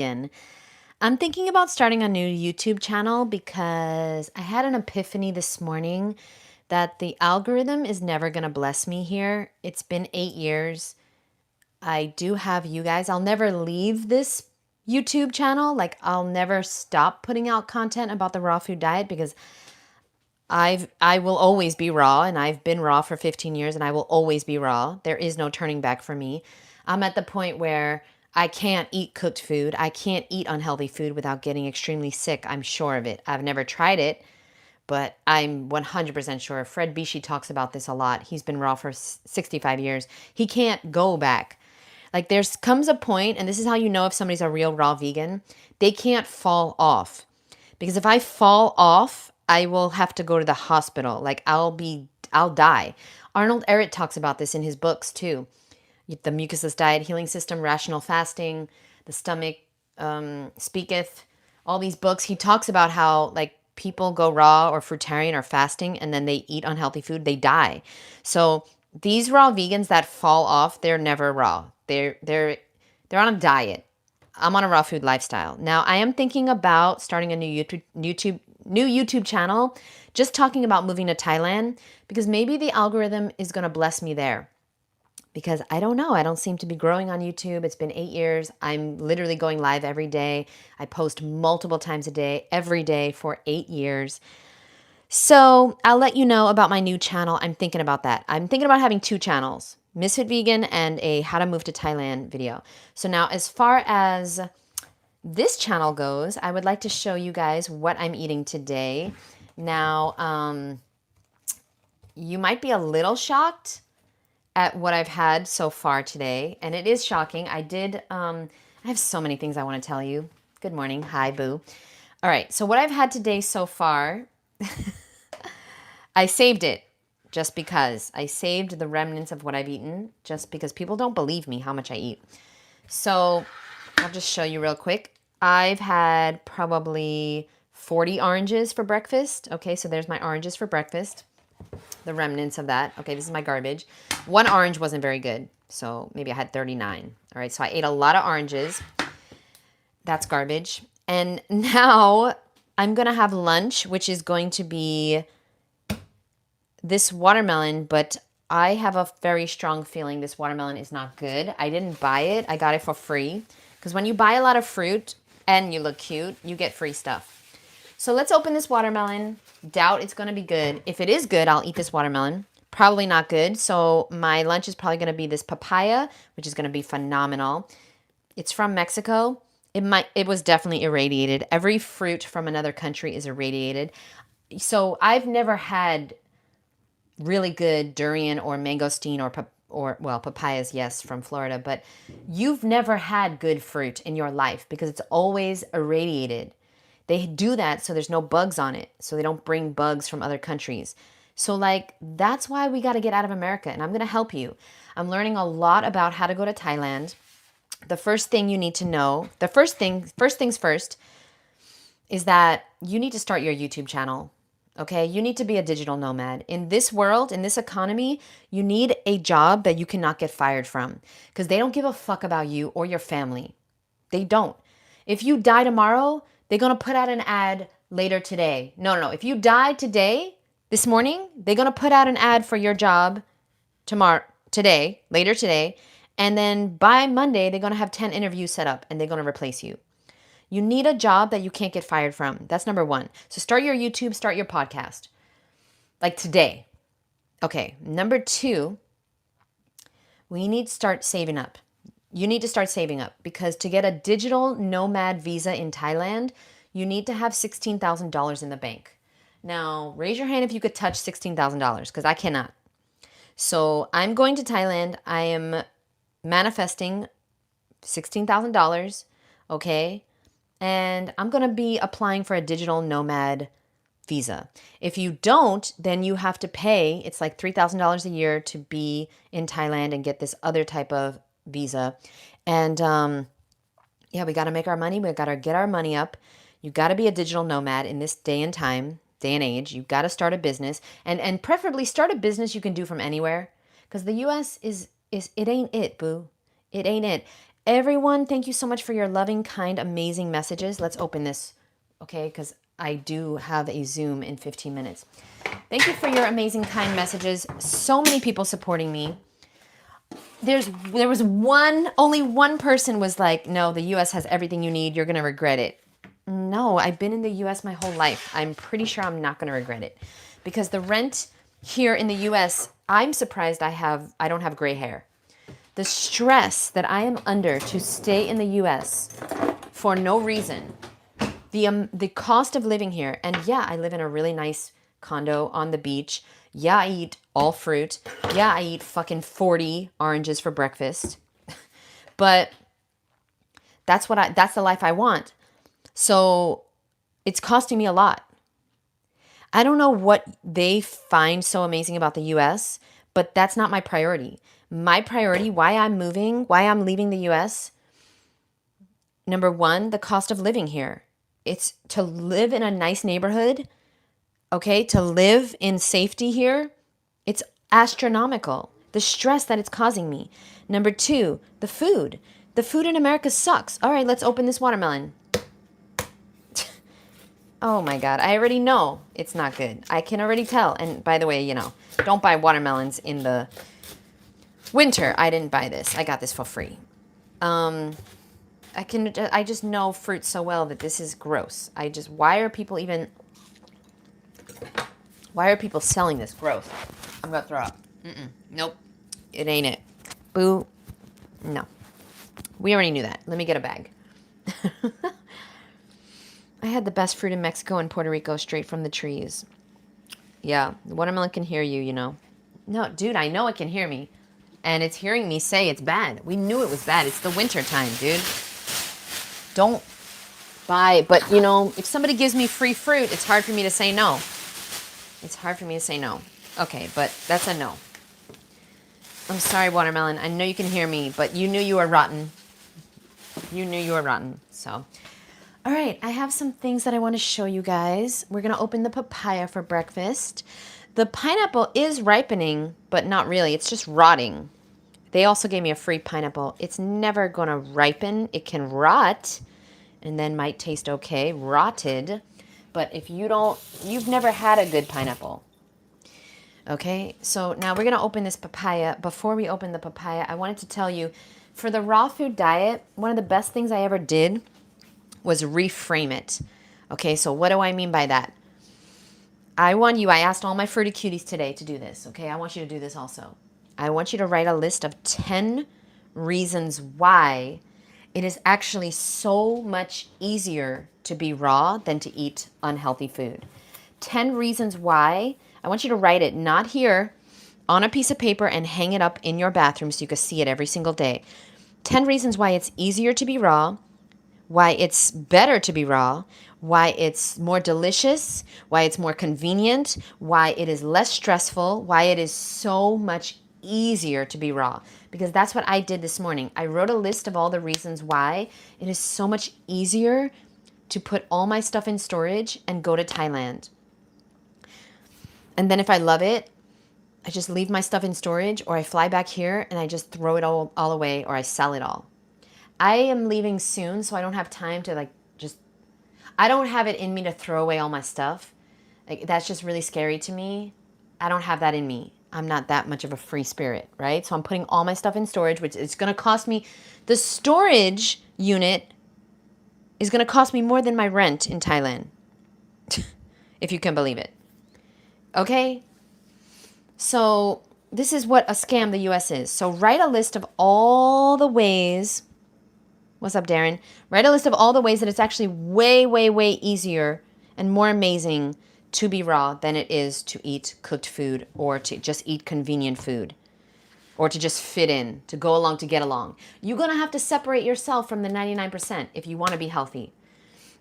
Again. I'm thinking about starting a new YouTube channel because I had an epiphany this morning that the algorithm is never going to bless me here. It's been 8 years. I do have you guys. I'll never leave this YouTube channel. Like, I'll never stop putting out content about the raw food diet because I will always be raw, and I've been raw for 15 years, and I will always be raw. There is no turning back for me. I'm at the point where I can't eat cooked food. I can't eat unhealthy food without getting extremely sick. I'm sure of it. I've never tried it, but I'm 100% sure. Fred Bishi talks about this a lot. He's been raw for 65 years. He can't go back. Like, there's comes a point, and this is how you know if somebody's a real raw vegan. They can't fall off. Because if I fall off, I will have to go to the hospital. Like, I'll die. Arnold Ehret talks about this in his books too. The Mucusless Diet, Healing System, Rational Fasting, The Stomach Speaketh, all these books. He talks about how, like, people go raw or fruitarian or fasting and then they eat unhealthy food, they die. So these raw vegans that fall off, they're never raw. They're on a diet. I'm on a raw food lifestyle. Now, I am thinking about starting a new YouTube channel, just talking about moving to Thailand, because maybe the algorithm is going to bless me there. Because I don't know, I don't seem to be growing on YouTube. It's been 8 years. I'm literally going live every day. I post multiple times a day, every day for 8 years. So I'll let you know about my new channel. I'm thinking about that. I'm thinking about having two channels, Misfit Vegan and a how to move to Thailand video. So now, as far as this channel goes, I would like to show you guys what I'm eating today. Now, you might be a little shocked at what I've had so far today, and it is shocking. I have so many things I want to tell you. Good morning. Hi, boo. All right, so what I've had today so far, I saved it just because. I saved the remnants of what I've eaten just because people don't believe me how much I eat. So I'll just show you real quick. I've had probably 40 oranges for breakfast. Okay, so there's my oranges for breakfast. The remnants of that. Okay, this is my garbage. One orange wasn't very good, so maybe I had 39. All right, so I ate a lot of oranges. That's garbage. And now I'm going to have lunch, which is going to be this watermelon, but I have a very strong feeling this watermelon is not good. I didn't buy it. I got it for free. Because when you buy a lot of fruit and you look cute, you get free stuff. So let's open this watermelon. Doubt it's going to be good. If it is good, I'll eat this watermelon. Probably not good. So my lunch is probably going to be this papaya, which is going to be phenomenal. It's from Mexico. It was definitely irradiated. Every fruit from another country is irradiated. So I've never had really good durian or mangosteen or well, papayas, yes, from Florida, but you've never had good fruit in your life because it's always irradiated. They do that so there's no bugs on it, so they don't bring bugs from other countries. So, like, that's why we got to get out of America, and I'm going to help you. I'm learning a lot about how to go to Thailand. The first thing you need to know, first things first, is that you need to start your YouTube channel. Okay, you need to be a digital nomad. In this world, in this economy, you need a job that you cannot get fired from because they don't give a fuck about you or your family. They don't. If you die tomorrow, they're going to put out an ad later today. No. If you die today, this morning, they're going to put out an ad for your job later today. And then by Monday, they're going to have 10 interviews set up and they're going to replace you. You need a job that you can't get fired from. That's number one. So start your YouTube, start your podcast. Like today. Okay, number two, we need to start saving up. You need to start saving up because to get a digital nomad visa in Thailand, you need to have $16,000 in the bank. Now, raise your hand if you could touch $16,000 because I cannot. So I'm going to Thailand. I am manifesting $16,000, okay? And I'm going to be applying for a digital nomad visa. If you don't, then you have to pay. It's like $3,000 a year to be in Thailand and get this other type of visa. And yeah, we got to make our money. We got to get our money up. You got to be a digital nomad in this day and age. You got to start a business and preferably start a business you can do from anywhere because the US is it ain't it, boo. It ain't it. Everyone, thank you so much for your loving, kind, amazing messages. Let's open this, okay? Because I do have a Zoom in 15 minutes. Thank you for your amazing, kind messages. So many people supporting me. There was only one person was like, no, the U.S. has everything you need. You're going to regret it. No, I've been in the U.S. my whole life. I'm pretty sure I'm not going to regret it. Because the rent here in the U.S., I'm surprised I don't have gray hair. The stress that I am under to stay in the U.S. for no reason, the cost of living here, and yeah, I live in a really nice condo on the beach. Yeah, I eat all fruit. Yeah, I eat fucking 40 oranges for breakfast. But that's the life I want. So it's costing me a lot. I don't know what they find so amazing about the US, but that's not my priority. My priority, why I'm moving, why I'm leaving the US, number one, the cost of living here. It's to live in a nice neighborhood, okay, to live in safety here, it's astronomical. The stress that it's causing me. Number two, the food. The food in America sucks. All right, let's open this watermelon. Oh my God, I already know it's not good. I can already tell. And by the way, don't buy watermelons in the winter. I didn't buy this. I got this for free. I just know fruit so well that this is gross. Why are people selling this? Gross. I'm going to throw up. Nope. It ain't it. Boo. No. We already knew that. Let me get a bag. I had the best fruit in Mexico and Puerto Rico straight from the trees. Yeah, the watermelon can hear you, No, dude, I know it can hear me. And it's hearing me say it's bad. We knew it was bad. It's the winter time, dude. Don't buy. But, if somebody gives me free fruit, it's hard for me to say no. It's hard for me to say no. Okay, but that's a no. I'm sorry, watermelon. I know you can hear me, but you knew you were rotten. You knew you were rotten, so... All right, I have some things that I want to show you guys. We're going to open the papaya for breakfast. The pineapple is ripening, but not really. It's just rotting. They also gave me a free pineapple. It's never going to ripen. It can rot and then might taste okay, rotted. But if you've never had a good pineapple. Okay, so now we're going to open this papaya. Before we open the papaya, I wanted to tell you, for the raw food diet, one of the best things I ever did was reframe it. Okay, so what do I mean by that? I asked all my fruity cuties today to do this, okay? I want you to do this also. I want you to write a list of 10 reasons why it is actually so much easier to be raw than to eat unhealthy food. 10 reasons why. I want you to write it, not here, on a piece of paper and hang it up in your bathroom so you can see it every single day. 10 reasons why it's easier to be raw, why it's better to be raw, why it's more delicious, why it's more convenient, why it is less stressful, why it is so much easier to be raw. Because that's what I did this morning. I wrote a list of all the reasons why it is so much easier to put all my stuff in storage and go to Thailand. And then if I love it, I just leave my stuff in storage, or I fly back here and I just throw it all away, or I sell it all. I am leaving soon, so I don't have time to I don't have it in me to throw away all my stuff. That's just really scary to me. I don't have that in me. I'm not that much of a free spirit, right? So I'm putting all my stuff in storage, which is going to cost me, the storage unit is going to cost me more than my rent in Thailand, if you can believe it. Okay? So this is what a scam the US is. So write a list of all the ways... What's up, Darren? Write a list of all the ways that it's actually way, way, way easier and more amazing to be raw than it is to eat cooked food or to just eat convenient food or to just fit in, to go along, to get along. You're going to have to separate yourself from the 99% if you want to be healthy.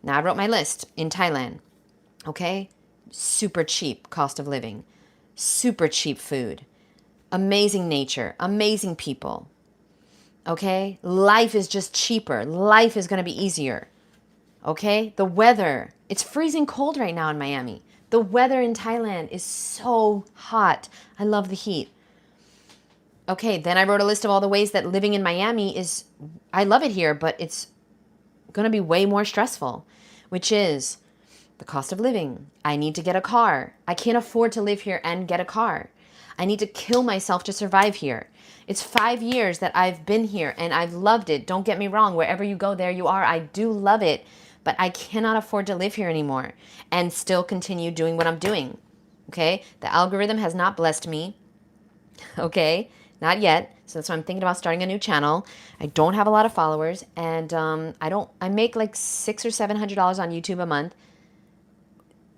Now, I wrote my list in Thailand, okay? Super cheap cost of living, super cheap food, amazing nature, amazing people. Okay? Life is just cheaper. Life is going to be easier. Okay? The weather. It's freezing cold right now in Miami. The weather in Thailand is so hot. I love the heat. Okay, then I wrote a list of all the ways that living in Miami is, I love it here, but it's going to be way more stressful, which is the cost of living. I need to get a car. I can't afford to live here and get a car. I need to kill myself to survive here. It's 5 years that I've been here and I've loved it. Don't get me wrong. Wherever you go, there you are. I do love it, but I cannot afford to live here anymore and still continue doing what I'm doing. Okay? The algorithm has not blessed me. Okay? Not yet. So that's why I'm thinking about starting a new channel. I don't have a lot of followers, and I make like $600 or $700 on YouTube a month.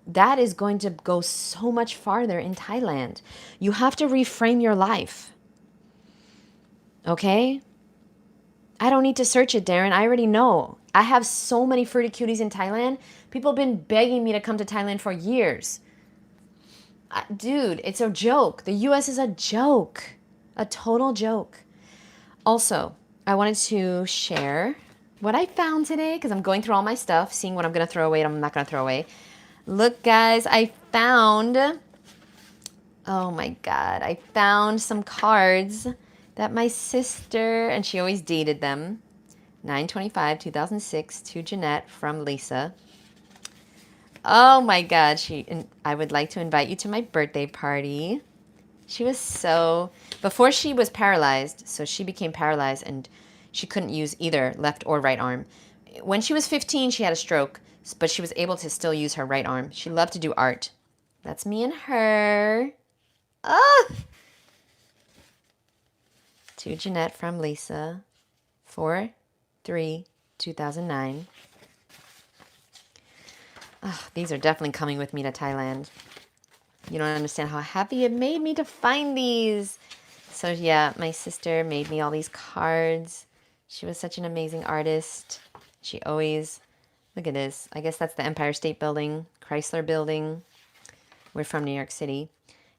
That is going to go so much farther in Thailand. You have to reframe your life. Okay? I don't need to search it, Darren. I already know. I have so many fruity cuties in Thailand. People have been begging me to come to Thailand for years. Dude, it's a joke. The US is a joke. A total joke. Also, I wanted to share what I found today because I'm going through all my stuff, seeing what I'm going to throw away and I'm not going to throw away. Look, guys, I found, oh my God, I found some cards that my sister, and she always dated them, 9/25/2006 to Jeannette from Lisa. Oh my God, I would like to invite you to my birthday party. She was before she was paralyzed, so she became paralyzed and she couldn't use either left or right arm. When she was 15, she had a stroke, but she was able to still use her right arm. She loved to do art. That's me and her. Ah! To Jeannette from Lisa, 4/3/2009. These are definitely coming with me to Thailand. You don't understand how happy it made me to find these. So yeah, my sister made me all these cards. She was such an amazing artist. She always, look at this. I guess that's the Empire State Building, Chrysler Building. We're from New York City.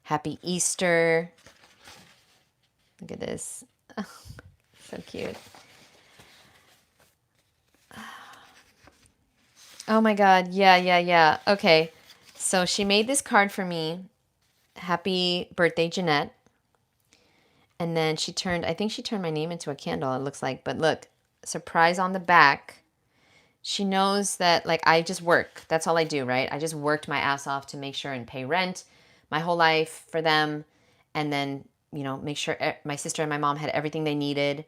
Happy Easter. Look at this. Oh, so cute. Oh my God. Yeah. Okay. So she made this card for me. Happy birthday, Jeannette. And then I think she turned my name into a candle, it looks like. But look, surprise on the back. She knows that, like, I just work. That's all I do, right? I just worked my ass off to make sure and pay rent my whole life for them. And then, make sure my sister and my mom had everything they needed.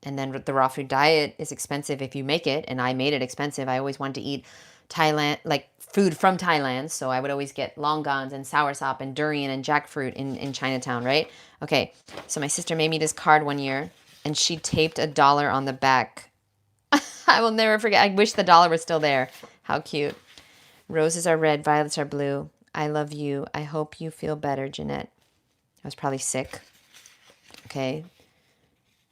And then the raw food diet is expensive if you make it. And I made it expensive. I always wanted to eat Thailand, like food from Thailand. So I would always get longans and soursop and durian and jackfruit in Chinatown, right? Okay, so my sister made me this card one year and she taped $1 on the back. I will never forget. I wish the dollar was still there. How cute. Roses are red, violets are blue. I love you. I hope you feel better, Jeannette. I was probably sick. Okay.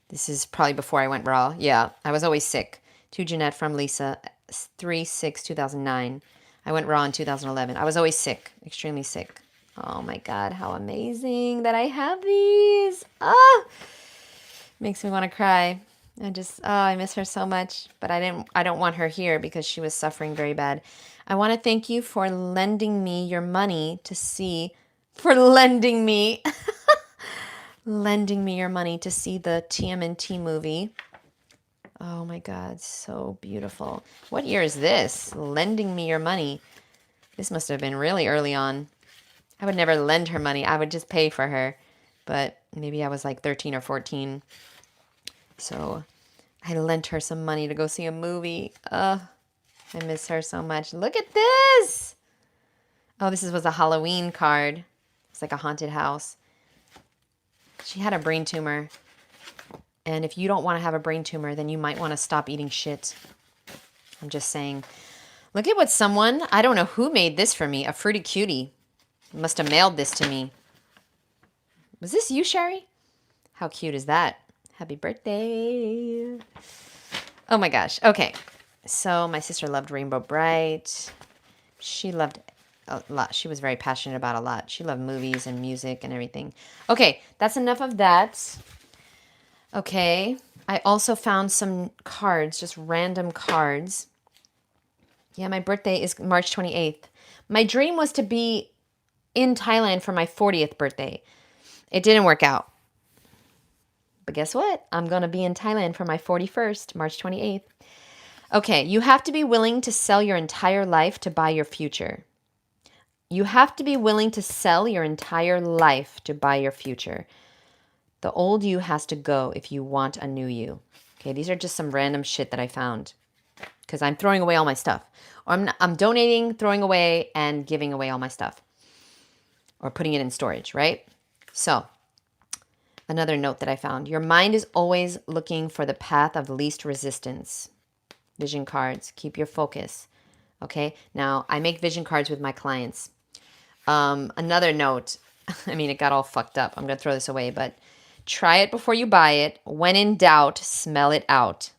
This is probably before I went raw. Yeah, I was always sick. To Jeannette from Lisa, 3/6/2009. I went raw in 2011. I was always sick, extremely sick. Oh my God, how amazing that I have these. Makes me want to cry. I miss her so much, but I don't want her here because she was suffering very bad. I want to thank you for lending me your money to see, lending me your money to see the TMNT movie. Oh my God, so beautiful. What year is this? Lending me your money. This must have been really early on. I would never lend her money. I would just pay for her. But maybe I was like 13 or 14. So I lent her some money to go see a movie. I miss her so much. Look at this. Oh, this was a Halloween card. It's like a haunted house. She had a brain tumor. And if you don't want to have a brain tumor, then you might want to stop eating shit. I'm just saying. Look at what I don't know who made this for me. A fruity cutie. Must have mailed this to me. Was this you, Sherry? How cute is that? Happy birthday. Oh my gosh. Okay. So my sister loved Rainbow Bright. She loved a lot. She was very passionate about a lot. She loved movies and music and everything. Okay. That's enough of that. Okay. I also found some cards, just random cards. Yeah, my birthday is March 28th. My dream was to be in Thailand for my 40th birthday. It didn't work out. But guess what? I'm going to be in Thailand for my 41st, March 28th. Okay, you have to be willing to sell your entire life to buy your future. You have to be willing to sell your entire life to buy your future. The old you has to go if you want a new you. Okay, these are just some random shit that I found because I'm throwing away all my stuff. Or I'm donating, throwing away, and giving away all my stuff. Or putting it in storage, right? So, another note that I found. Your mind is always looking for the path of least resistance. Vision cards, keep your focus. Okay, now I make vision cards with my clients. Another note, I mean, it got all fucked up. I'm going to throw this away, but try it before you buy it. When in doubt, smell it out.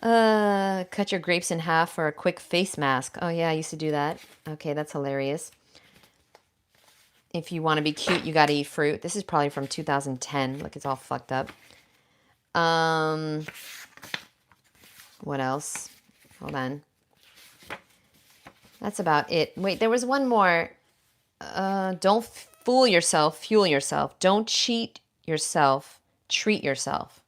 Cut your grapes in half for a quick face mask. Oh, yeah, I used to do that. Okay, that's hilarious. If you want to be cute, you got to eat fruit. This is probably from 2010. Look, it's all fucked up. What else? Hold on. That's about it. Wait, there was one more. Don't fool yourself, fuel yourself. Don't cheat yourself, treat yourself.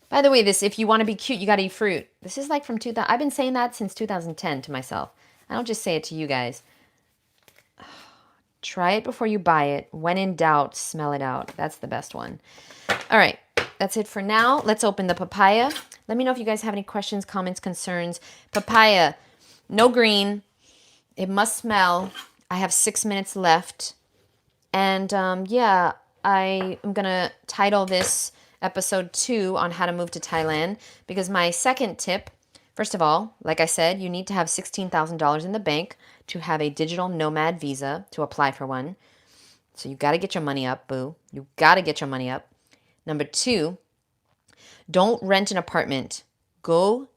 By the way, this, if you want to be cute, you got to eat fruit. This is like from 2000. I've been saying that since 2010 to myself. I don't just say it to you guys. Try it before you buy it. When in doubt, smell it out. That's the best one. All right, that's it for now. Let's open the papaya. Let me know if you guys have any questions, comments, concerns. Papaya, no green. It must smell. I have 6 minutes left. And yeah, I am going to title this episode 2 on how to move to Thailand because my second tip, first of all, like I said, you need to have $16,000 in the bank to have a digital nomad visa to apply for one. So you got to get your money up, boo. You got to get your money up. Number 2, don't rent an apartment. Go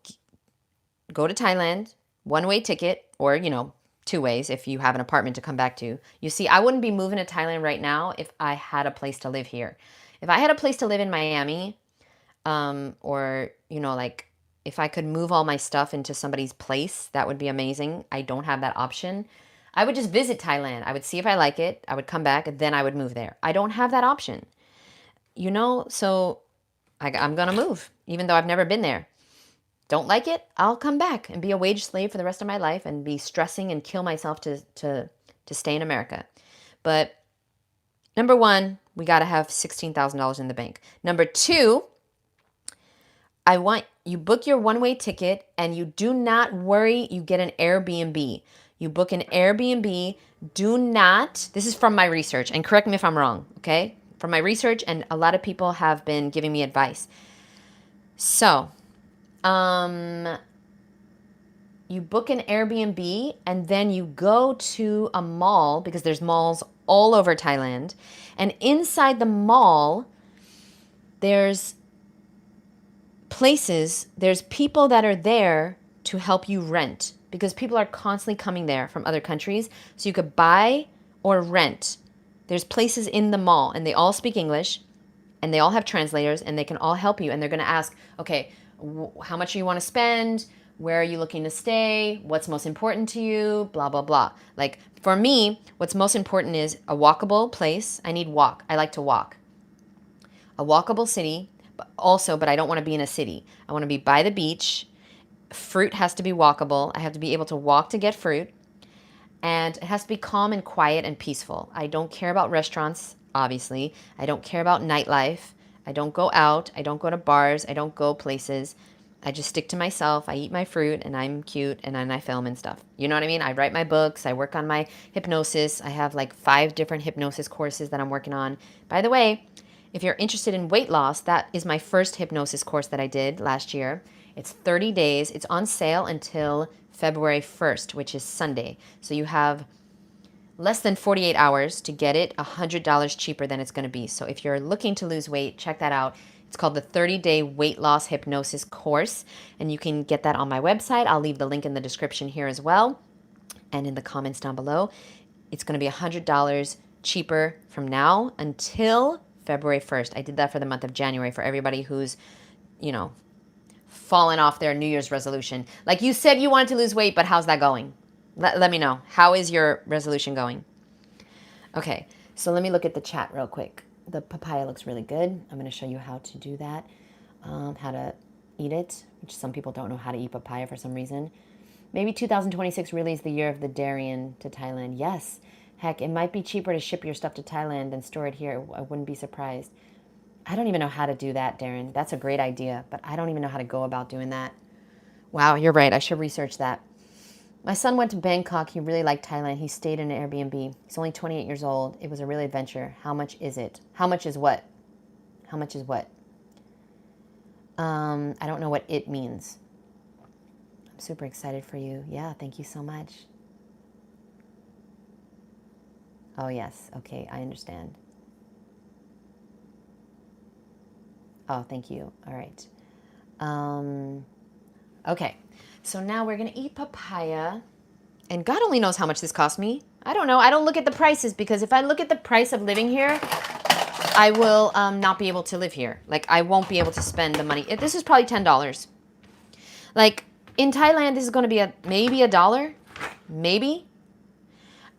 to Thailand, one-way ticket, or, you know, 2 ways if you have an apartment to come back to. You see, I wouldn't be moving to Thailand right now if I had a place to live here. If I had a place to live in Miami, or, you know, like if I could move all my stuff into somebody's place, that would be amazing. I don't have that option. I would just visit Thailand. I would see if I like it. I would come back, and then I would move there. I don't have that option. You know, so I'm going to move, even though I've never been there. Don't like it? I'll come back and be a wage slave for the rest of my life and be stressing and kill myself to stay in America. But number 1, we got to have $16,000 in the bank. Number 2, I want you book your one-way ticket and you do not worry. You get an Airbnb. You book an Airbnb. Do not, this is from my research, and correct me if I'm wrong, okay? From my research, and a lot of people have been giving me advice. So, you book an Airbnb and then you go to a mall because there's malls all over Thailand. And inside the mall, there's places, there's people that are there to help you rent because people are constantly coming there from other countries. So you could buy or rent. There's places in the mall and they all speak English and they all have translators and they can all help you. And they're going to ask, okay, how much do you want to spend? Where are you looking to stay? What's most important to you? Blah, blah, blah. Like for me, what's most important is a walkable place. I need walk. I like to walk. A walkable city but I don't want to be in a city. I want to be by the beach. Fruit has to be walkable. I have to be able to walk to get fruit. And it has to be calm and quiet and peaceful. I don't care about restaurants, obviously. I don't care about nightlife. I don't go out. I don't go to bars. I don't go places. I just stick to myself. I eat my fruit and I'm cute and then I film and stuff. You know what I mean? I write my books. I work on my hypnosis. I have like 5 different hypnosis courses that I'm working on. By the way, if you're interested in weight loss, that is my first hypnosis course that I did last year. It's 30 days. It's on sale until February 1st, which is Sunday. So you have less than 48 hours to get it, $100 cheaper than it's going to be. So if you're looking to lose weight, check that out. It's called the 30-Day Weight Loss Hypnosis Course, and you can get that on my website. I'll leave the link in the description here as well and in the comments down below. It's going to be $100 cheaper from now until February 1st. I did that for the month of January for everybody who's, you know, fallen off their New Year's resolution. Like you said you wanted to lose weight, but how's that going? Let me know. How is your resolution going? Okay. So let me look at the chat real quick. The papaya looks really good. I'm going to show you how to do that, how to eat it, which some people don't know how to eat papaya for some reason. Maybe 2026 really is the year of the durian to Thailand. Yes. Heck, it might be cheaper to ship your stuff to Thailand than store it here. I wouldn't be surprised. I don't even know how to do that, Darren. That's a great idea, but I don't even know how to go about doing that. Wow, you're right. I should research that. My son went to Bangkok. He really liked Thailand. He stayed in an Airbnb. He's only 28 years old. It was a real adventure. How much is it? How much is what? How much is what? I don't know what it means. I'm super excited for you. Yeah, thank you so much. Oh, yes. Okay, I understand. Oh, thank you. All right. Okay, so now we're going to eat papaya. And God only knows how much this cost me. I don't know. I don't look at the prices because if I look at the price of living here, I will not be able to live here. Like, I won't be able to spend the money. This is probably $10. Like, in Thailand, this is going to be maybe $1. Maybe.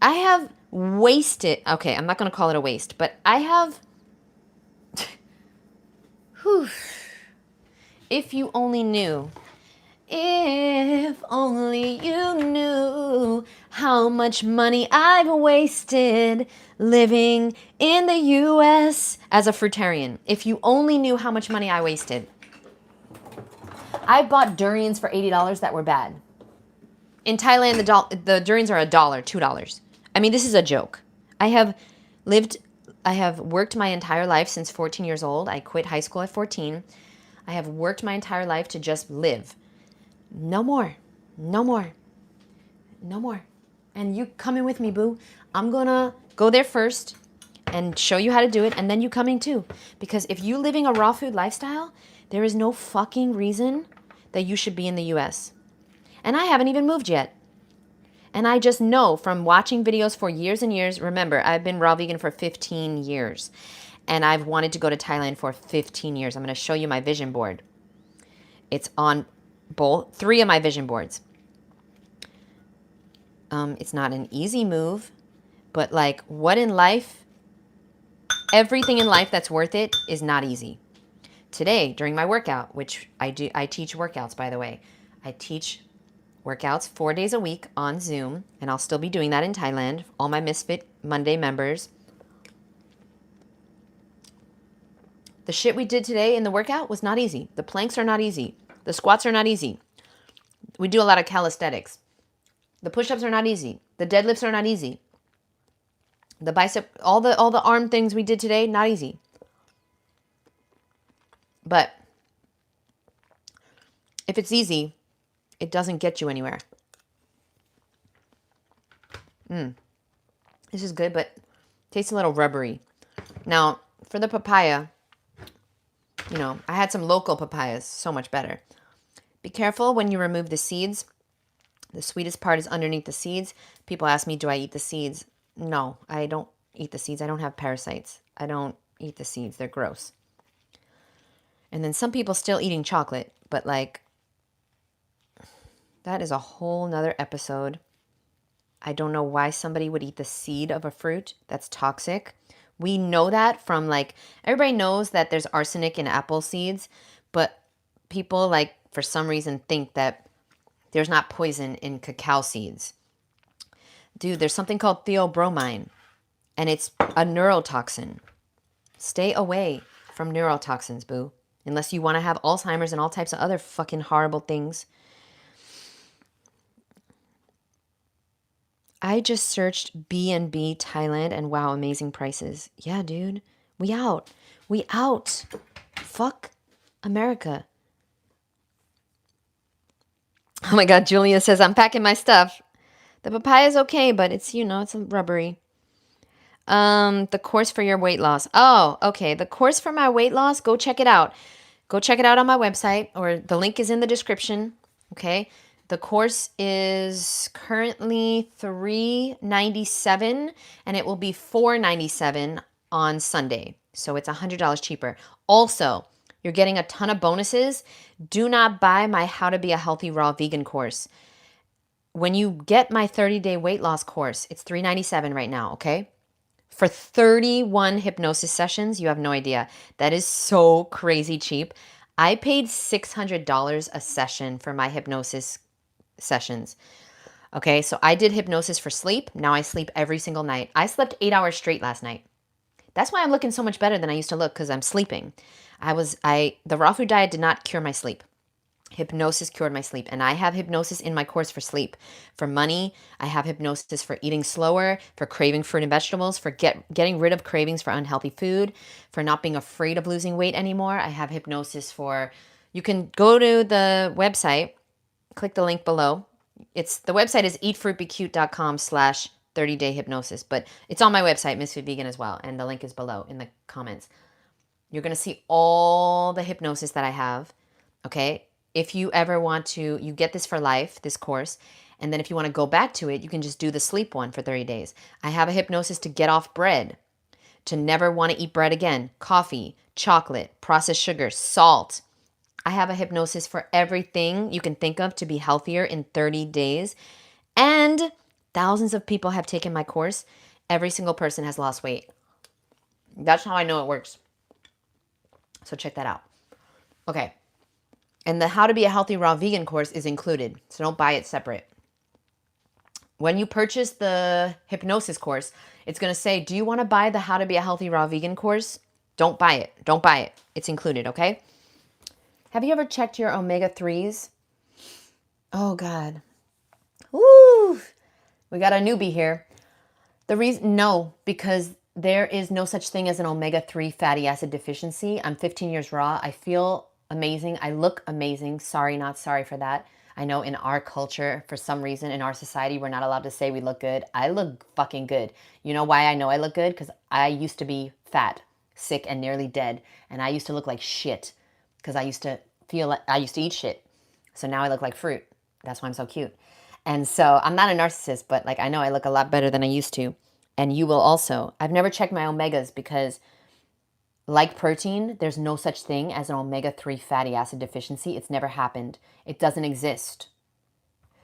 I have wasted. Okay, I'm not going to call it a waste, but I have. Whew. If you only knew. If only you knew how much money I've wasted living in the U.S. as a fruitarian. If you only knew how much money I wasted. I bought durians for $80 that were bad. In Thailand, the durians are $1, $2. I mean, this is a joke. I have worked my entire life since 14 years old. I quit high school at 14. I have worked my entire life to just live. No more. No more. No more. And you coming with me, boo. I'm going to go there first and show you how to do it, and then you coming too. Because if you living a raw food lifestyle, there is no fucking reason that you should be in the U.S. And I haven't even moved yet. And I just know from watching videos for years and years. Remember, I've been raw vegan for 15 years. And I've wanted to go to Thailand for 15 years. I'm going to show you my vision board. It's on three of my vision boards. It's not an easy move, but like what in life, everything in life that's worth it is not easy. Today, during my workout, which I teach workouts, by the way. I teach workouts 4 days a week on Zoom, and I'll still be doing that in Thailand. All my Misfit Monday members. The shit we did today in the workout was not easy. The planks are not easy. The squats are not easy. We do a lot of calisthenics. The push-ups are not easy. The deadlifts are not easy. The bicep, all the arm things we did today, not easy. But if it's easy, it doesn't get you anywhere. This is good, but tastes a little rubbery. Now, for the papaya, I had some local papayas, so much better. Be careful when you remove the seeds. The sweetest part is underneath the seeds. People ask me, do I eat the seeds? No, I don't eat the seeds. I don't have parasites. I don't eat the seeds. They're gross. And then some people still eating chocolate, but like, that is a whole nother episode. I don't know why somebody would eat the seed of a fruit. That's toxic. We know that from everybody knows that there's arsenic in apple seeds, but people for some reason think that there's not poison in cacao seeds. Dude, there's something called theobromine, and it's a neurotoxin. Stay away from neurotoxins, boo. Unless you want to have Alzheimer's and all types of other fucking horrible things. I just searched B&B Thailand and wow, amazing prices. Yeah, dude. We out. We out. Fuck America. Oh my God, Julia says, I'm packing my stuff. The papaya is okay, but it's, it's rubbery. The course for your weight loss. Oh, okay. The course for my weight loss, go check it out. Go check it out on my website, or the link is in the description. Okay. The course is currently $397 and it will be $497 on Sunday. So it's $100 cheaper. Also, you're getting a ton of bonuses. Do not buy my How to Be a Healthy Raw Vegan course. When you get my 30-day weight loss course, it's $397 right now, okay? for 31 hypnosis sessions. You have no idea. That is so crazy cheap. I paid $600 a session for my hypnosis sessions. Okay, so I did hypnosis for sleep. Now I sleep every single night. I slept 8 hours straight last night. That's why I'm looking so much better than I used to look, because I'm sleeping. The raw food diet did not cure my sleep. Hypnosis cured my sleep. And I have hypnosis in my course for sleep. For money, I have hypnosis for eating slower, for craving fruit and vegetables, for getting rid of cravings for unhealthy food, for not being afraid of losing weight anymore. I have hypnosis for, you can go to the website, click the link below. The website is eatfruitbecute.com/30-day hypnosis, but it's on my website, Ms.FitVegan as well. And the link is below in the comments. You're going to see all the hypnosis that I have. Okay. If you ever want to, you get this for life, this course. And then if you want to go back to it, you can just do the sleep one for 30 days. I have a hypnosis to get off bread, to never want to eat bread again, coffee, chocolate, processed sugar, salt. I have a hypnosis for everything you can think of to be healthier in 30 days. And thousands of people have taken my course. Every single person has lost weight. That's how I know it works. So check that out. Okay. And the How to Be a Healthy Raw Vegan course is included. So don't buy it separate. When you purchase the hypnosis course, it's going to say, do you want to buy the How to Be a Healthy Raw Vegan course? Don't buy it. Don't buy it. It's included, okay? Have you ever checked your omega-3s? Oh, God. Woo! We got a newbie here. No, because there is no such thing as an omega-3 fatty acid deficiency. I'm 15 years raw. I feel amazing. I look amazing. Sorry, not sorry for that. I know in our culture, for some reason, in our society, we're not allowed to say we look good. I look fucking good. You know why I know I look good? Because I used to be fat, sick, and nearly dead. And I used to look like shit because I used to eat shit. So now I look like fruit. That's why I'm so cute. And so I'm not a narcissist, but like I know I look a lot better than I used to. And you will also. I've never checked my omegas because like protein, there's no such thing as an omega-3 fatty acid deficiency. It's never happened. It doesn't exist.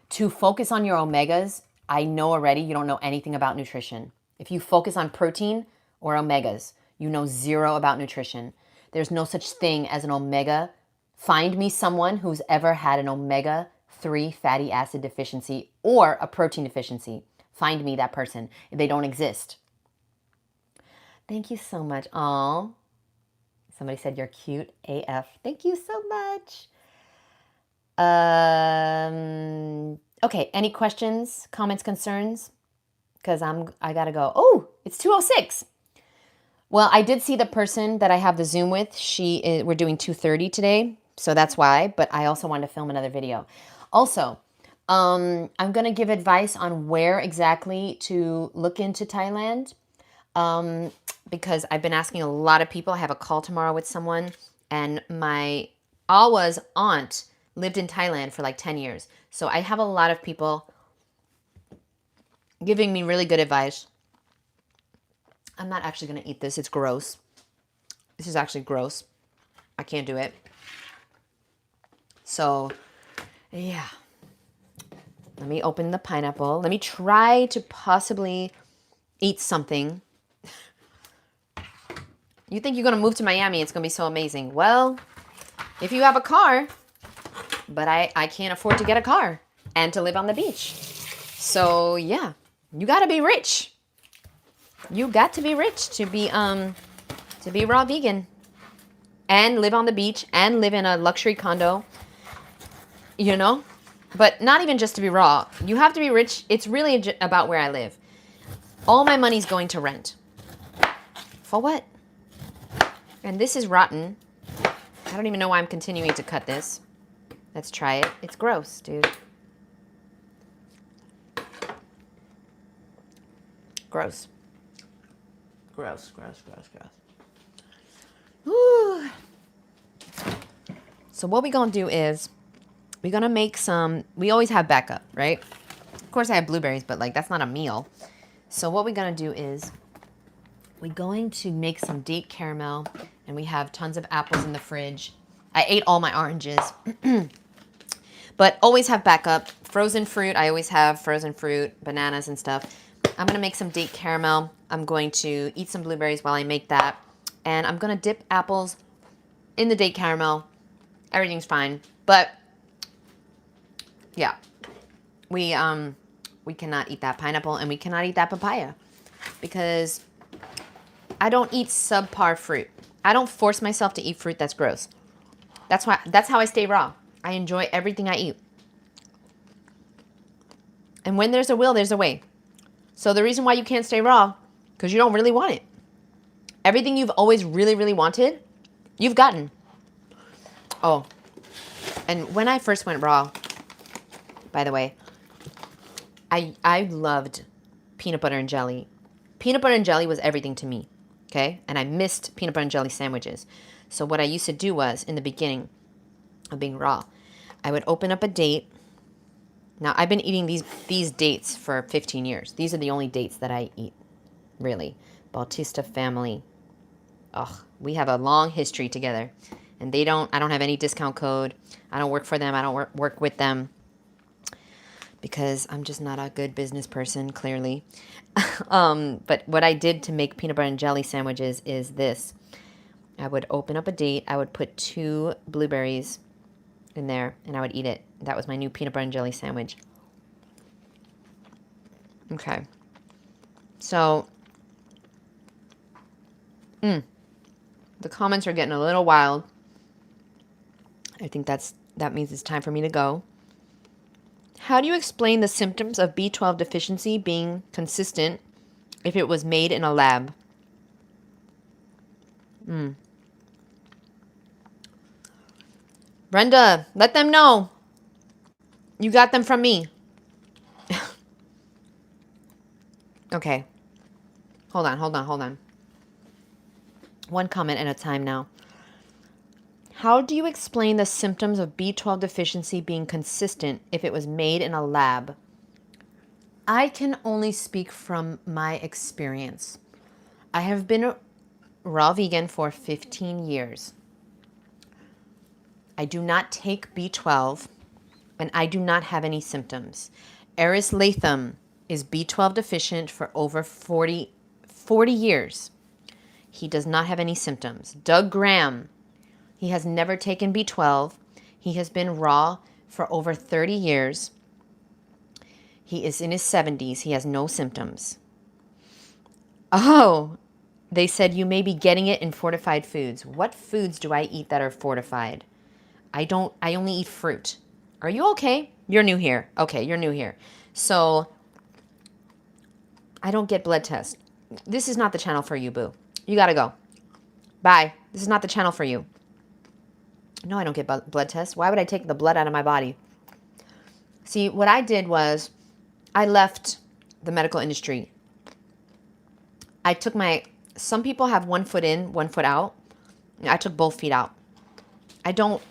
To focus on your omegas, I know already you don't know anything about nutrition. If you focus on protein or omegas, you know zero about nutrition. There's no such thing as an omega. Find me someone who's ever had an omega-3 fatty acid deficiency or a protein deficiency. Find me that person. They don't exist. Thank you so much. Aw. Somebody said you're cute AF. Thank you so much. Okay, any questions, comments, concerns? Because I gotta go. Oh, it's 2:06. Well, I did see the person that I have the Zoom with. We're doing 2:30 today, so that's why. But I also wanted to film another video. Also, I'm gonna give advice on where exactly to look into Thailand. Because I've been asking a lot of people. I have a call tomorrow with someone, and my Awa's aunt lived in Thailand for like 10 years. So I have a lot of people giving me really good advice. I'm not actually going to eat this. It's gross. This is actually gross. I can't do it. So, yeah. Let me open the pineapple. Let me try to possibly eat something. You think you're going to move to Miami, it's going to be so amazing. Well, if you have a car, but I can't afford to get a car and to live on the beach. So, yeah, you got to be rich. You got to be rich to be raw vegan and live on the beach and live in a luxury condo, you know? But not even just to be raw. You have to be rich. It's really about where I live. All my money's going to rent. For what? And this is rotten. I don't even know why I'm continuing to cut this. Let's try it. It's gross, dude. Gross. Gross. Whew. So what we're going to do is we're going to make some, we always have backup, right? Of course I have blueberries, but like that's not a meal. So what we're going to do is we're going to make some date caramel, and we have tons of apples in the fridge. I ate all my oranges. But always have backup. Frozen fruit, I always have frozen fruit, bananas and stuff. I'm going to make some date caramel. I'm going to eat some blueberries while I make that. And I'm going to dip apples in the date caramel. Everything's fine. But yeah, we cannot eat that pineapple and we cannot eat that papaya because I don't eat subpar fruit. I don't force myself to eat fruit that's gross. That's how I stay raw. I enjoy everything I eat. And when there's a will, there's a way. So the reason why you can't stay raw, because you don't really want it. Everything you've always really, really wanted, you've gotten. Oh, and when I first went raw, by the way, I loved peanut butter and jelly. Peanut butter and jelly was everything to me, okay? And I missed peanut butter and jelly sandwiches. So what I used to do was, in the beginning of being raw, I would open up a date. Now, I've been eating these dates for 15 years. These are the only dates that I eat, really. Bautista family. Ugh, we have a long history together. And I don't have any discount code. I don't work for them. I don't work with them. Because I'm just not a good business person, clearly. But what I did to make peanut butter and jelly sandwiches is this. I would open up a date. I would put 2 blueberries in there, and I would eat it. That was my new peanut butter and jelly sandwich. Okay. So, the comments are getting a little wild. I think that means it's time for me to go. How do you explain the symptoms of B12 deficiency being consistent if it was made in a lab? Brenda, let them know. You got them from me. Okay. Hold on. One comment at a time now. How do you explain the symptoms of B12 deficiency being consistent if it was made in a lab? I can only speak from my experience. I have been a raw vegan for 15 years. I do not take B12, and I do not have any symptoms. Eris Latham is B12 deficient for over 40 years. He does not have any symptoms. Doug Graham, he has never taken B12. He has been raw for over 30 years. He is in his 70s. He has no symptoms. Oh, they said you may be getting it in fortified foods. What foods do I eat that are fortified? I only eat fruit. Are you okay? You're new here. Okay, you're new here. So, I don't get blood tests. This is not the channel for you, boo. You gotta go. Bye. This is not the channel for you. No, I don't get blood tests. Why would I take the blood out of my body? See, what I did was I left the medical industry. I took some people have 1 foot in, 1 foot out. I took both feet out. I don't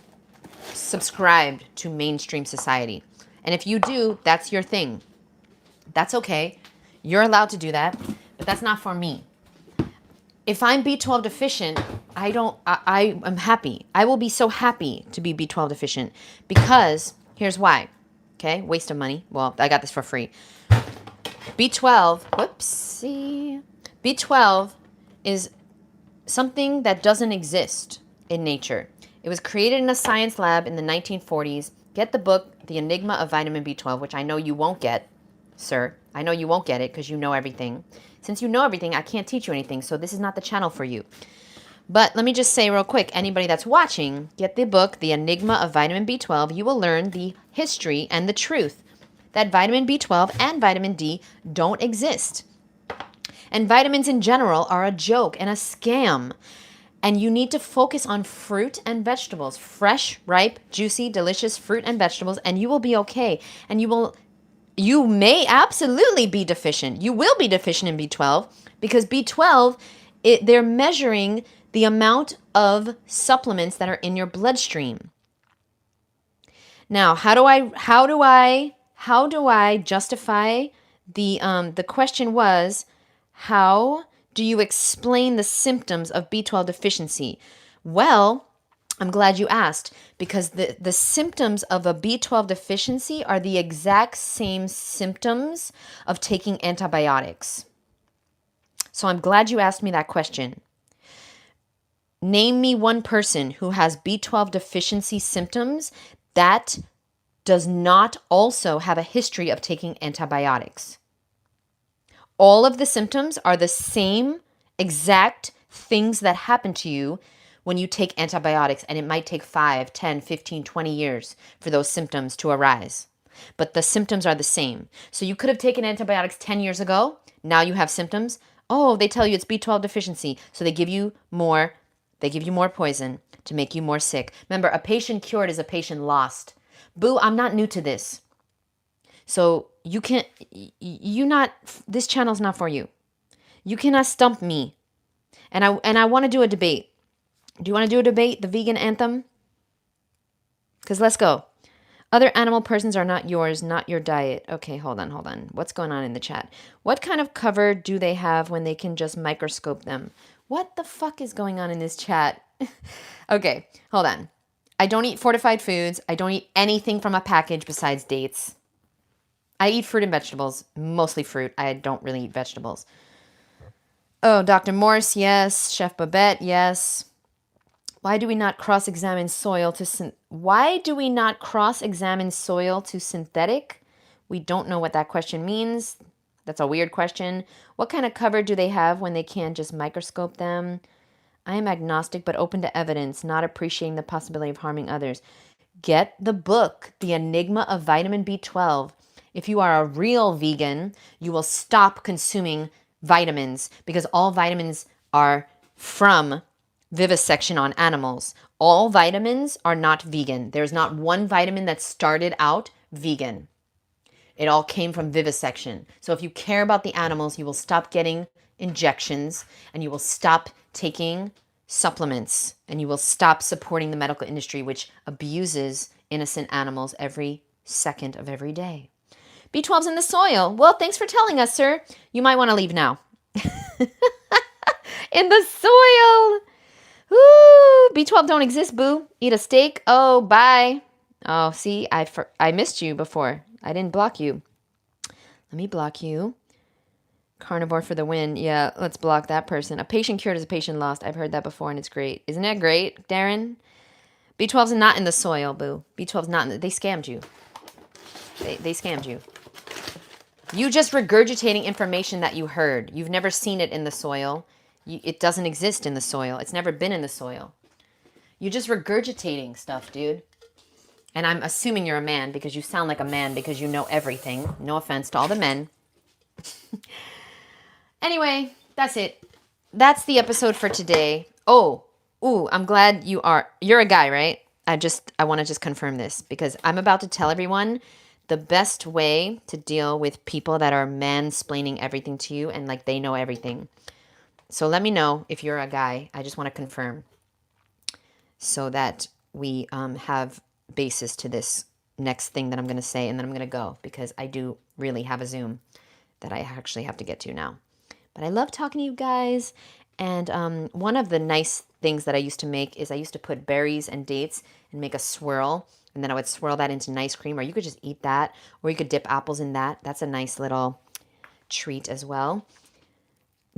subscribe to mainstream society. And if you do, that's your thing. That's okay. You're allowed to do that, but that's not for me. If I'm B12 deficient, I am happy. I will be so happy to be B12 deficient because here's why. Okay? Waste of money. Well, I got this for free. B12, whoopsie. B12 is something that doesn't exist in nature. It was created in a science lab in the 1940s. Get the book, The Enigma of Vitamin B12, which I know you won't get, sir. I know you won't get it because you know everything. Since you know everything, I can't teach you anything, so this is not the channel for you. But let me just say real quick, anybody that's watching, get the book, The Enigma of Vitamin B12. You will learn the history and the truth that vitamin B12 and vitamin D don't exist. And vitamins in general are a joke and a scam. And you need to focus on fruit and vegetables. Fresh, ripe, juicy, delicious fruit and vegetables, and you will be okay. And you may absolutely be deficient. You will be deficient in B12 because B12, they're measuring the amount of supplements that are in your bloodstream. Now, how do I justify the question was, how do you explain the symptoms of B12 deficiency? Well, I'm glad you asked because the symptoms of a B12 deficiency are the exact same symptoms of taking antibiotics. So I'm glad you asked me that question. Name me one person who has B12 deficiency symptoms that does not also have a history of taking antibiotics. All of the symptoms are the same exact things that happen to you when you take antibiotics, and it might take 5, 10, 15, 20 years for those symptoms to arise. But the symptoms are the same. So you could have taken antibiotics 10 years ago. Now you have symptoms. Oh, they tell you it's B12 deficiency. So they give you more poison to make you more sick. Remember, a patient cured is a patient lost. Boo, I'm not new to this. So this channel's not for you. You cannot stump me. And I want to do a debate. Do you want to do a debate? The vegan anthem? Because let's go. Other animal persons are not yours, not your diet. Okay, hold on. What's going on in the chat? What kind of cover do they have when they can just microscope them? What the fuck is going on in this chat? Okay, hold on. I don't eat fortified foods. I don't eat anything from a package besides dates. I eat fruit and vegetables, mostly fruit. I don't really eat vegetables. Oh, Dr. Morse, yes. Chef Babette, yes. Why do we not cross-examine soil to synthetic? We don't know what that question means. That's a weird question. What kind of cover do they have when they can't just microscope them? I am agnostic but open to evidence, not appreciating the possibility of harming others. Get the book, The Enigma of Vitamin B12. If you are a real vegan, you will stop consuming vitamins because all vitamins are from vivisection on animals. All vitamins are not vegan. There's not one vitamin that started out vegan. It all came from vivisection. So if you care about the animals, you will stop getting injections and you will stop taking supplements and you will stop supporting the medical industry, which abuses innocent animals every second of every day. B12's in the soil. Well, thanks for telling us, sir. You might want to leave now. In the soil. Ooh, B12 don't exist, boo. Eat a steak. Oh, bye. Oh, see, I missed you before. I didn't block you. Let me block you. Carnivore for the win. Yeah, let's block that person. A patient cured is a patient lost. I've heard that before, and it's great. Isn't that great, Darren? B12's not in the soil, boo. B12's not in the... They scammed you. They scammed you. You just regurgitating information that you heard. You've never seen it in the soil. It doesn't exist in the soil. It's never been in the soil. You're just regurgitating stuff, dude. And I'm assuming you're a man because you sound like a man because you know everything. No offense to all the men. Anyway, that's it. That's the episode for today. I'm glad you're a guy, right? I want to just confirm this because I'm about to tell everyone the best way to deal with people that are mansplaining everything to you and like they know everything. So let me know if you're a guy. I just want to confirm so that we have basis to this next thing that I'm going to say, and then I'm going to go because I do really have a Zoom that I actually have to get to now. But I love talking to you guys, and one of the nice things that I used to make is I used to put berries and dates and make a swirl, and then I would swirl that into an ice cream, or you could just eat that, or you could dip apples in that. That's a nice little treat as well.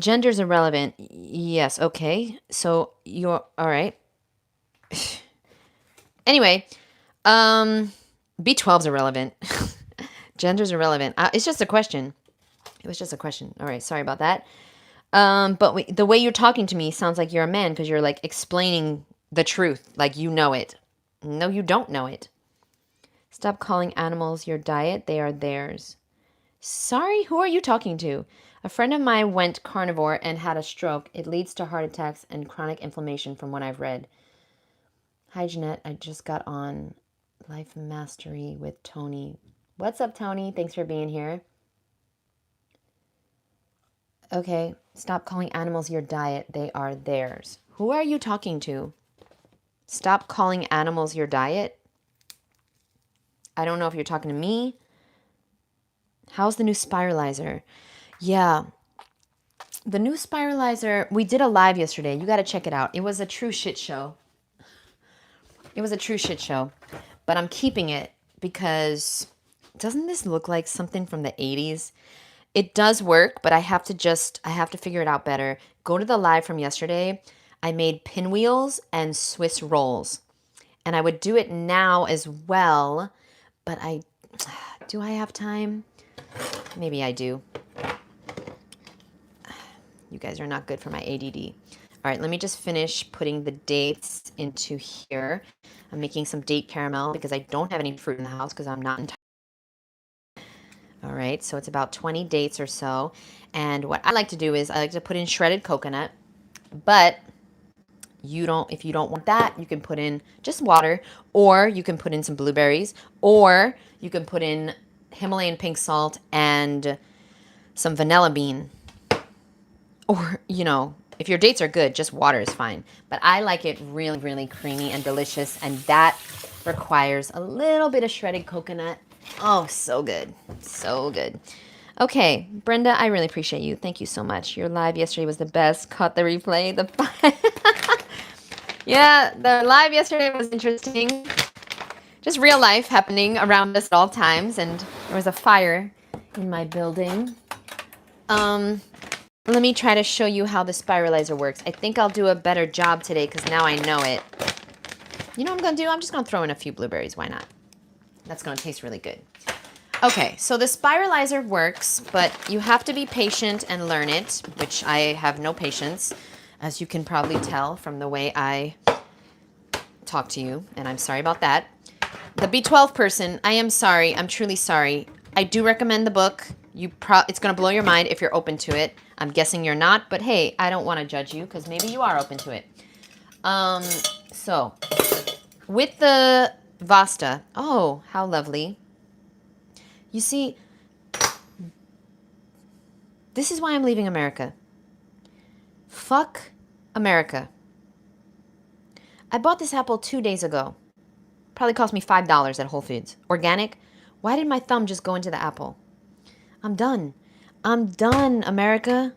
Gender's irrelevant. Yes, okay. So you're all right. Anyway, B12's irrelevant. Gender's irrelevant. It's just a question. It was just a question. All right, sorry about that. But the way you're talking to me sounds like you're a man because you're like explaining the truth, like you know it. No, you don't know it. Stop calling animals your diet. They are theirs. Sorry, who are you talking to? A friend of mine went carnivore and had a stroke. It leads to heart attacks and chronic inflammation from what I've read. Hi, Jeannette. I just got on Life Mastery with Tony. What's up, Tony? Thanks for being here. Okay, stop calling animals your diet. They are theirs. Who are you talking to? Stop calling animals your diet? I don't know if you're talking to me. How's the new spiralizer? Yeah, the new spiralizer, we did a live yesterday. You got to check it out. It was a true shit show. But I'm keeping it because doesn't this look like something from the 80s? It does work, but I have to figure it out better. Go to the live from yesterday. I made pinwheels and Swiss rolls. And I would do it now as well, but do I have time? Maybe I do. You guys are not good for my ADD. All right, let me just finish putting the dates into here. I'm making some date caramel because I don't have any fruit in the house because I'm not in Thailand. All right, so it's about 20 dates or so. And what I like to do is I like to put in shredded coconut, but if you don't want that, you can put in just water, or you can put in some blueberries, or you can put in Himalayan pink salt and some vanilla bean. Or, if your dates are good, just water is fine. But I like it really, really creamy and delicious, and that requires a little bit of shredded coconut. Oh, so good. So good. Okay, Brenda, I really appreciate you. Thank you so much. Your live yesterday was the best. Caught the replay. Yeah, the live yesterday was interesting. Just real life happening around us at all times, and there was a fire in my building. Let me try to show you how the spiralizer works. I think I'll do a better job today because now I know it. You know what I'm going to do? I'm just going to throw in a few blueberries. Why not? That's going to taste really good. Okay, so the spiralizer works, but you have to be patient and learn it, which I have no patience, as you can probably tell from the way I talk to you, and I'm sorry about that. The B12 person, I am sorry. I'm truly sorry. I do recommend the book. It's going to blow your mind if you're open to it. I'm guessing you're not, but hey, I don't want to judge you because maybe you are open to it. So with the Vasta, oh, how lovely. You see, this is why I'm leaving America. Fuck America. I bought this apple 2 days ago. Probably cost me $5 at Whole Foods. Organic. Why did my thumb just go into the apple? I'm done. I'm done, America.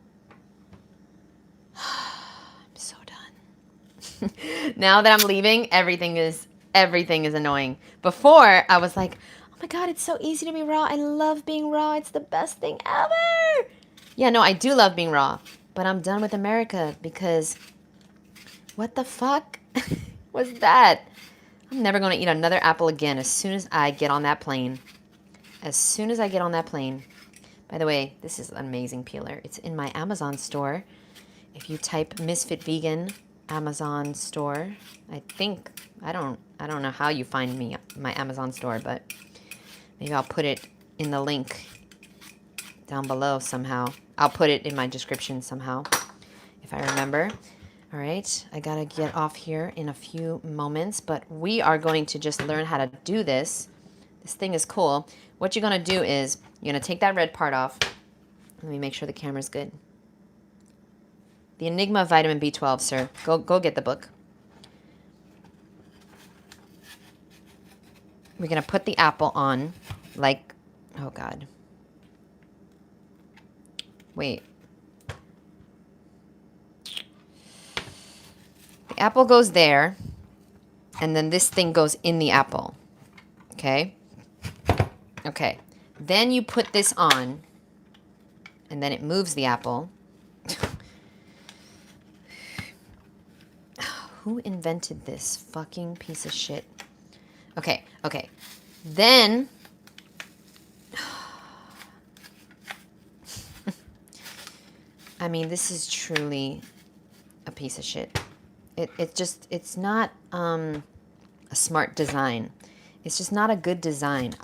I'm so done. Now that I'm leaving, everything is annoying. Before, I was like, oh my God, it's so easy to be raw. I love being raw. It's the best thing ever. Yeah, no, I do love being raw. But I'm done with America because what the fuck was that? I'm never going to eat another apple again as soon as I get on that plane. As soon as I get on that plane. By the way, this is an amazing peeler. It's in my Amazon store. If you type Misfit Vegan Amazon store, I don't know how you find my Amazon store, but maybe I'll put it in the link down below somehow. I'll put it in my description somehow, if I remember. All right, I gotta get off here in a few moments, but we are going to just learn how to do this. This thing is cool. What you're gonna do is you're gonna take that red part off. Let me make sure the camera's good. The Enigma of Vitamin B12, sir. Go get the book. We're gonna put the apple on, like, oh God. Wait. The apple goes there, and then this thing goes in the apple. Okay? Okay. Then you put this on, and then it moves the apple. Who invented this fucking piece of shit? Okay. Then... I mean, this is truly a piece of shit. It's not a smart design. It's just not a good design.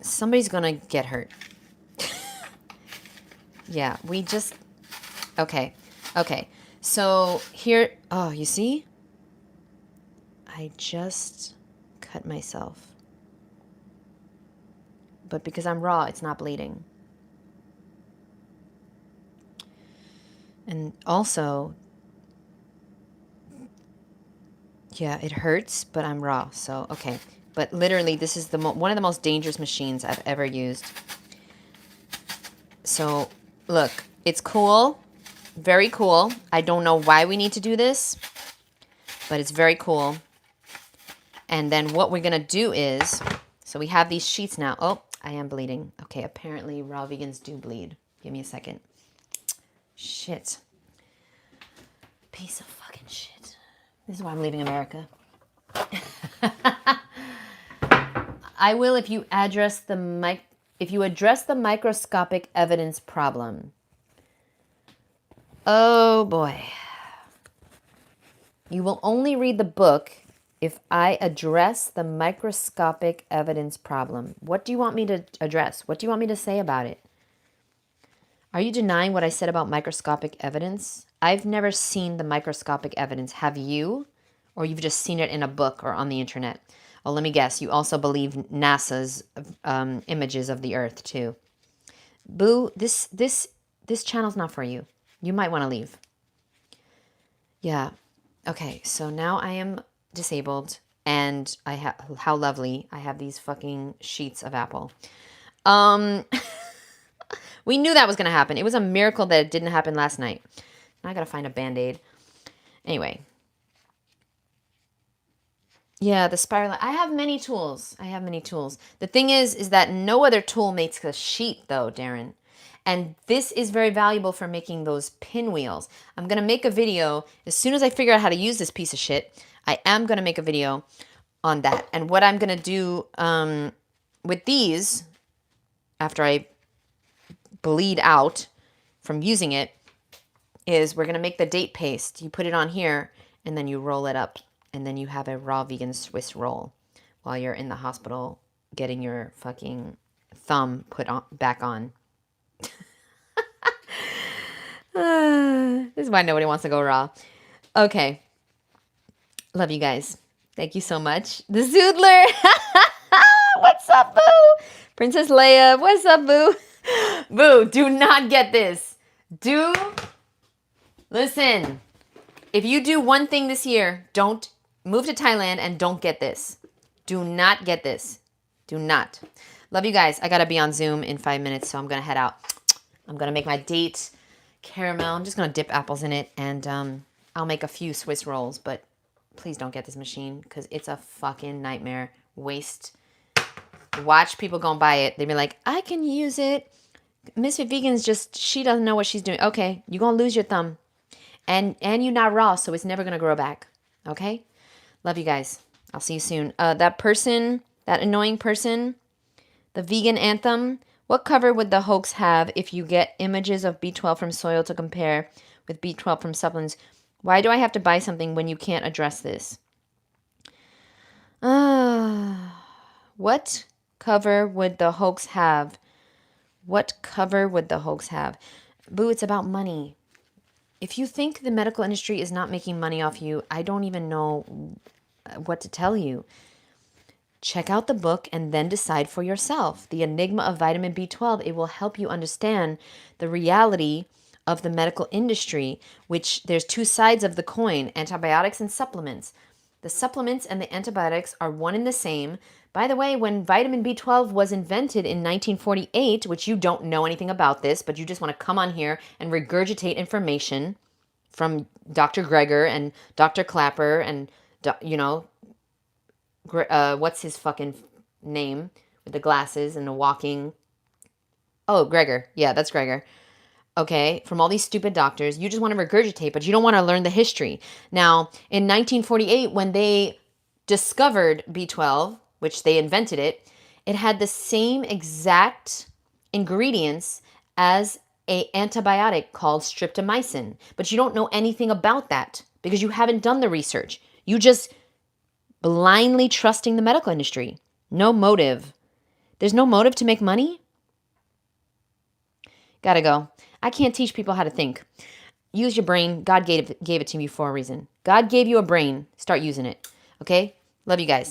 Somebody's gonna get hurt. Yeah, okay. So here, oh, you see? I just cut myself. But because I'm raw, it's not bleeding. And also, yeah, it hurts, but I'm raw, so okay. But literally, this is one of the most dangerous machines I've ever used. So, look, it's cool, very cool. I don't know why we need to do this, but it's very cool. And then what we're gonna do is, so we have these sheets now. Oh, I am bleeding. Okay, apparently raw vegans do bleed. Give me a second. Shit. Piece of fucking shit. This is why I'm leaving America. I will if you address the microscopic evidence problem. Oh boy. You will only read the book if I address the microscopic evidence problem. What do you want me to address? What do you want me to say about it? Are you denying what I said about microscopic evidence? I've never seen the microscopic evidence. Have you? Or you've just seen it in a book or on the internet? Oh, let me guess. You also believe NASA's images of the Earth too. Boo, this channel's not for you. You might want to leave. Yeah. Okay, so now I am disabled and I have, how lovely, I have these fucking sheets of apple. We knew that was going to happen. It was a miracle that it didn't happen last night. Now I got to find a Band-Aid. Anyway. Yeah, the spiral. I have many tools. The thing is that no other tool makes a sheet though, Darren. And this is very valuable for making those pinwheels. I'm going to make a video as soon as I figure out how to use this piece of shit. I am going to make a video on that. And what I'm going to do with these, after I bleed out from using it, is we're going to make the date paste. You put it on here and then you roll it up. And then you have a raw vegan Swiss roll while you're in the hospital getting your fucking thumb put on, back on. This is why nobody wants to go raw. Okay. Love you guys. Thank you so much. The Zoodler. What's up, boo? Princess Leia. What's up, boo? Boo, do not get this. Listen. If you do one thing this year, don't move to Thailand and don't get this. Do not get this. Do not. Love you guys. I got to be on Zoom in 5 minutes, so I'm going to head out. I'm going to make my date caramel. I'm just going to dip apples in it, and I'll make a few Swiss rolls, but please don't get this machine because it's a fucking nightmare. Waste. Watch people go and buy it. They'd be like, I can use it. Misfit Vegan's just, she doesn't know what she's doing. Okay, you're going to lose your thumb. And you're not raw, so it's never going to grow back. Okay? Love you guys. I'll see you soon. That annoying person, the vegan anthem, what cover would the hoax have if you get images of B12 from soil to compare with B12 from supplements? Why do I have to buy something when you can't address this? What cover would the hoax have? What cover would the hoax have? Boo, it's about money. If you think the medical industry is not making money off you, I don't even know what to tell you. Check out the book and then decide for yourself. The Enigma of Vitamin B12, it will help you understand the reality of the medical industry, which there's two sides of the coin, antibiotics and supplements. The supplements and the antibiotics are one and the same. By the way, when vitamin B12 was invented in 1948, which you don't know anything about this, but you just want to come on here and regurgitate information from Dr. Greger and Dr. Clapper and, what's his fucking name with the glasses and the walking? Oh, Greger. Yeah, that's Greger. Okay, from all these stupid doctors. You just want to regurgitate, but you don't want to learn the history. Now, in 1948, when they discovered B12, which they invented it, it had the same exact ingredients as an antibiotic called streptomycin. But you don't know anything about that because you haven't done the research. You just blindly trusting the medical industry. No motive. There's no motive to make money? Gotta go. I can't teach people how to think. Use your brain. God gave it to you for a reason. God gave you a brain. Start using it. Okay? Love you guys.